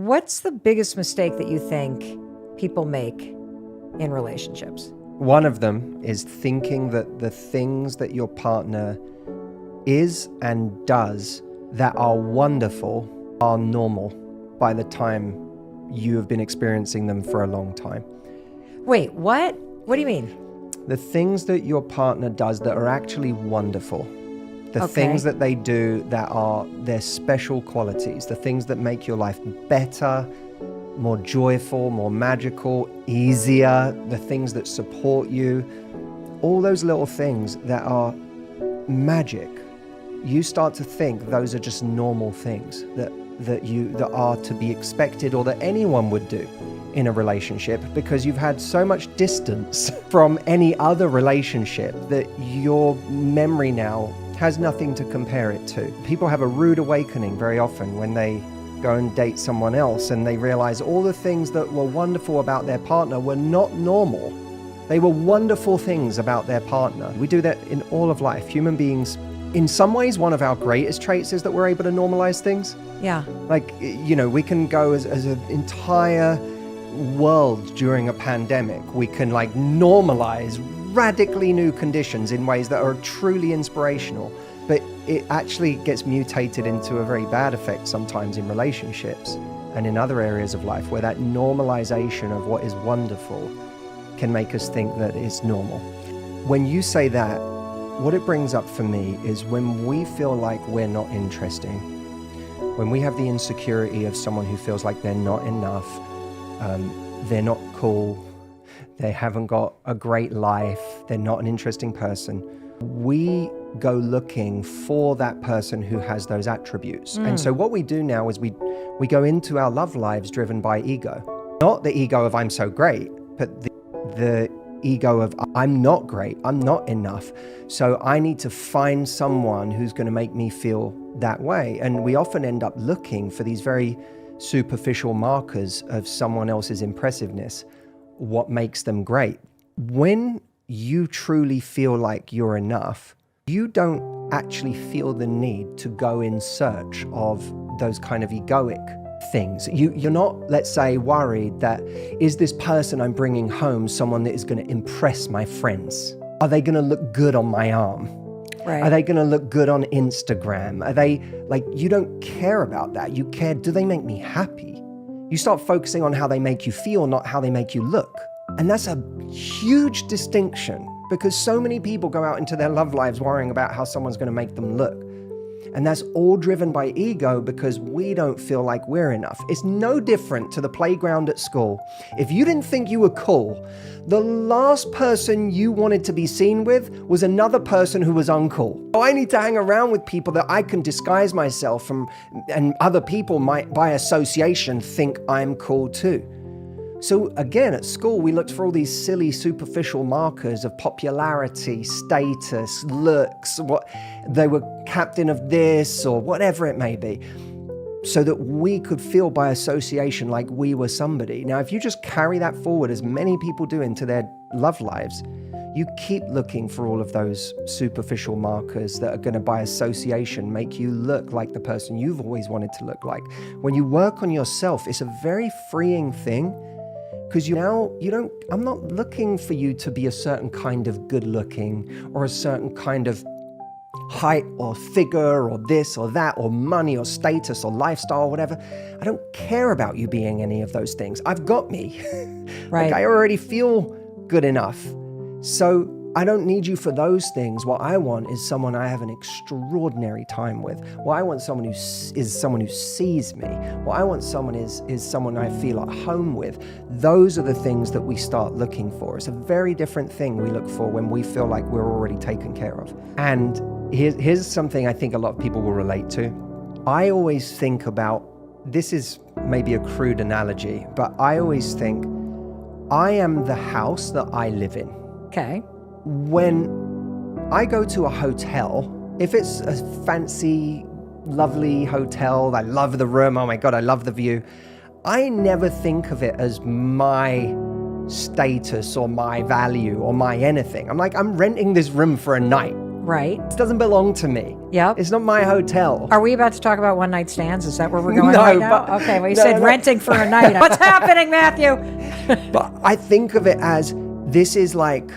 What's the biggest mistake that you think people make in relationships? One of them is thinking that the things that your partner is and does that are wonderful are normal by the time you have been experiencing them for a long time. Wait, what? What do you mean? The things that your partner does that are actually wonderful, the Okay. things that they do that are their special qualities, the things that make your life better, more joyful, more magical, easier, the things that support you, all those little things that are magic, you start to think those are just normal things that are to be expected or that anyone would do in a relationship, because you've had so much distance from any other relationship that your memory now has nothing to compare it to. People have a rude awakening very often when they go and date someone else and they realize all the things that were wonderful about their partner were not normal. They were wonderful things about their partner. We do that in all of life. Human beings, in some ways, one of our greatest traits is that we're able to normalize things. Yeah. Like, we can go as an entire world during a pandemic. We can normalize radically new conditions in ways that are truly inspirational. But it actually gets mutated into a very bad effect sometimes in relationships and in other areas of life, where that normalization of what is wonderful can make us think that it's normal. When you say that, what it brings up for me is when we feel like we're not interesting, when we have the insecurity of someone who feels like they're not enough, they're not cool, they haven't got a great life, they're not an interesting person, we go looking for that person who has those attributes. And so what we do now is we go into our love lives driven by ego. Not the ego of I'm so great, but the ego of I'm not great, I'm not enough. So I need to find someone who's going to make me feel that way. And we often end up looking for these very superficial markers of someone else's impressiveness, what makes them great. When you truly feel like you're enough, you don't actually feel the need to go in search of those kind of egoic things. You're not, let's say, worried that, is this person I'm bringing home someone that is going to impress my friends? Are they going to look good on my arm? Right. Are they going to look good on Instagram? Are they, you don't care about that. You care, do they make me happy? You start focusing on how they make you feel, not how they make you look. And that's a huge distinction, because so many people go out into their love lives worrying about how someone's going to make them look. And that's all driven by ego, because we don't feel like we're enough. It's no different to the playground at school. If you didn't think you were cool, the last person you wanted to be seen with was another person who was uncool. I need to hang around with people that I can disguise myself from, and other people might, by association, think I'm cool too. So again, at school, we looked for all these silly, superficial markers of popularity, status, looks, what they were captain of this or whatever it may be, so that we could feel by association like we were somebody. Now, if you just carry that forward, as many people do, into their love lives, you keep looking for all of those superficial markers that are going to, by association, make you look like the person you've always wanted to look like. When you work on yourself, it's a very freeing thing. Because I'm not looking for you to be a certain kind of good looking or a certain kind of height or figure or this or that or money or status or lifestyle or whatever. I don't care about you being any of those things. I've got me. Right. I already feel good enough. So I don't need you for those things. What I want is someone I have an extraordinary time with. What I want someone is someone who sees me. What I want someone is someone I feel at home with. Those are the things that we start looking for. It's a very different thing we look for when we feel like we're already taken care of. And here's something I think a lot of people will relate to. I always think about, this is maybe a crude analogy, but I always think I am the house that I live in. Okay. When I go to a hotel, if it's a fancy, lovely hotel, I love the room, oh my God, I love the view, I never think of it as my status or my value or my anything. I'm renting this room for a night. Right. It doesn't belong to me. Yep. It's not my hotel. Are we about to talk about one-night stands? Is that where we're going No, right now? but- Okay, well, you no, said no. renting for a night. What's happening, Matthew? But I think of it as this is like,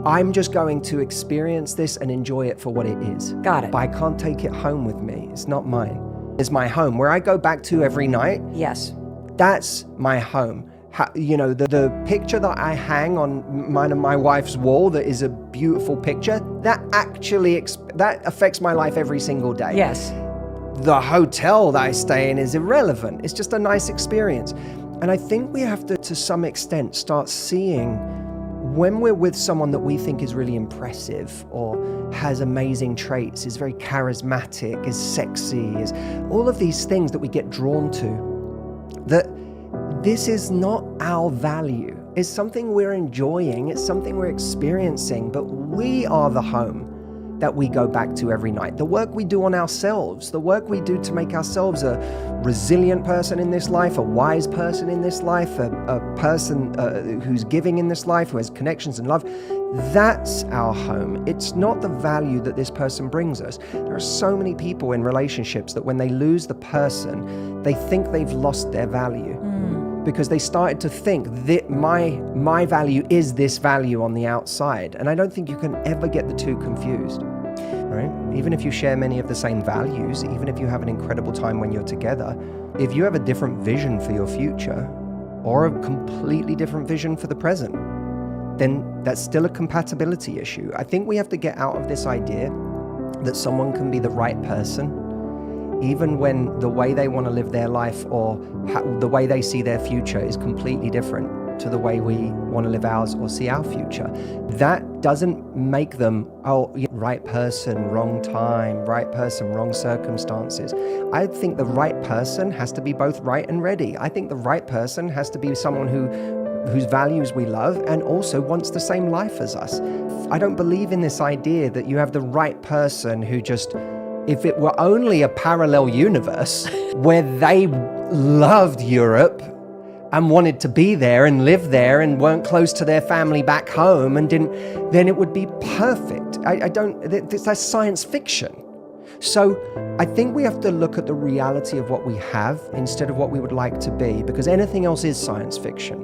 I'm just going to experience this and enjoy it for what it is. Got it. But I can't take it home with me. It's not mine. It's my home. Where I go back to every night, Yes. that's my home. The picture that I hang on mine and my wife's wall that is a beautiful picture, that actually that affects my life every single day. Yes. The hotel that I stay in is irrelevant. It's just a nice experience. And I think we have to some extent, start seeing when we're with someone that we think is really impressive or has amazing traits, is very charismatic, is sexy, is all of these things that we get drawn to, that this is not our value. It's something we're enjoying. It's something we're experiencing, but we are the home that we go back to every night. The work we do on ourselves, the work we do to make ourselves a resilient person in this life, a wise person in this life, a person who's giving in this life, who has connections and love, that's our home. It's not the value that this person brings us. There are so many people in relationships that when they lose the person, they think they've lost their value. Because they started to think that my value is this value on the outside. And I don't think you can ever get the two confused, right? Even if you share many of the same values, even if you have an incredible time when you're together, if you have a different vision for your future or a completely different vision for the present, then that's still a compatibility issue. I think we have to get out of this idea that someone can be the right person even when the way they want to live their life or the way they see their future is completely different to the way we want to live ours or see our future. That doesn't make them, right person, wrong time, right person, wrong circumstances. I think the right person has to be both right and ready. I think the right person has to be someone whose values we love and also wants the same life as us. I don't believe in this idea that you have the right person who just, if it were only a parallel universe where they loved Europe and wanted to be there and live there and weren't close to their family back home and didn't, then it would be perfect. That's science fiction. So I think we have to look at the reality of what we have instead of what we would like to be, because anything else is science fiction.